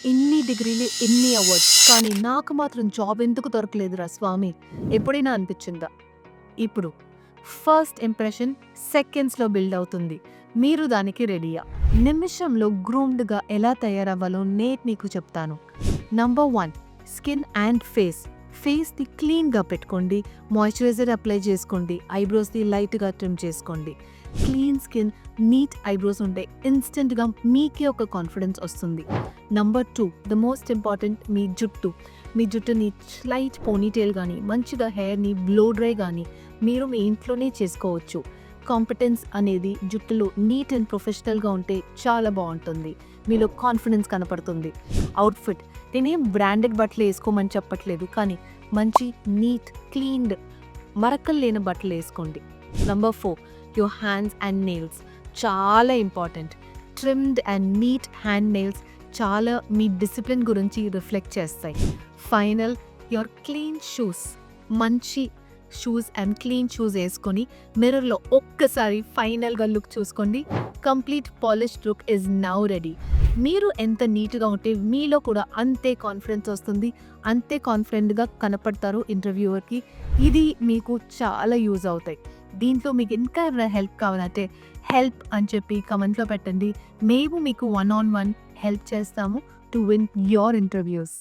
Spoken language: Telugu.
ఇన్ని డిగ్రీలు, ఇన్ని అవార్డ్స్ కానీ నాకు మాత్రం జాబ్ ఎందుకు దొరకలేదురా స్వామి ఎప్పుడైనా అనిపించిందా? ఇప్పుడు ఫస్ట్ ఇంప్రెషన్ సెకండ్స్‌లో బిల్డ్ అవుతుంది. మీరు దానికి రెడీయా? నిమిషంలో గ్రూమ్డ్‌గా ఎలా తయారవ్వాలో నేను మీకు చెప్తాను. Number 1 skin and face. ఫేస్‌ని క్లీన్‌గా పెట్టుకోండి. మాయిశ్చరైజర్ అప్లై చేసుకోండి. ఐబ్రోస్‌ని లైట్‌గా ట్రిమ్ చేసుకోండి. క్లీన్ స్కిన్, నీట్ ఐబ్రోస్ ఉంటే ఇన్స్టెంట్‌గా మీకే ఒక కాన్ఫిడెన్స్ వస్తుంది. నంబర్ 2 ద మోస్ట్ ఇంపార్టెంట్ మీ జుట్టు. మీ జుట్టుని స్లైట్ పోనీటైల్ కానీ, మంచిగా హెయిర్‌ని బ్లో డ్రై కానీ మీరు మీ ఇంట్లోనే చేసుకోవచ్చు. కాంపిటెన్స్ అనేది జుట్టులో నీట్ అండ్ ప్రొఫెషనల్‌గా ఉంటే చాలా బాగుంటుంది. మీలో కాన్ఫిడెన్స్ కనపడుతుంది. అవుట్‌ఫిట్. నేనేం బ్రాండెడ్ బట్టలు వేసుకోమని చెప్పట్లేదు, కానీ మంచి నీట్, క్లీన్డ్, మరకలు లేని బట్టలు వేసుకోండి. Number 4 your hands and nails. చాలా important. Trimmed and neat hand nails చాలా మీ డిసిప్లిన్ గురించి రిఫ్లెక్ట్ చేస్తాయి. Final your clean shoes. మంచి షూస్ అండ్ క్లీన్ షూస్ వేసుకొని మిర్రర్లో ఒక్కసారి ఫైనల్గా లుక్ చూసుకోండి. Complete polished look is now ready. మీరు ఎంత నీట్గా ఉంటే మీలో కూడా అంతే కాన్ఫిడెన్స్ వస్తుంది, అంతే కాన్ఫిడెంట్గా కనపడతారు ఇంటర్వ్యూవర్కి. ఇది మీకు చాలా యూజ్ అవుతాయి. దీంట్లో మీకు ఇంకా ఏమైనా హెల్ప్ కావాలంటే హెల్ప్ అని చెప్పి కమెంట్లో పెట్టండి. మేము మీకు 1-on-1 హెల్ప్ చేస్తాము టు విన్ యోర్ ఇంటర్వ్యూస్.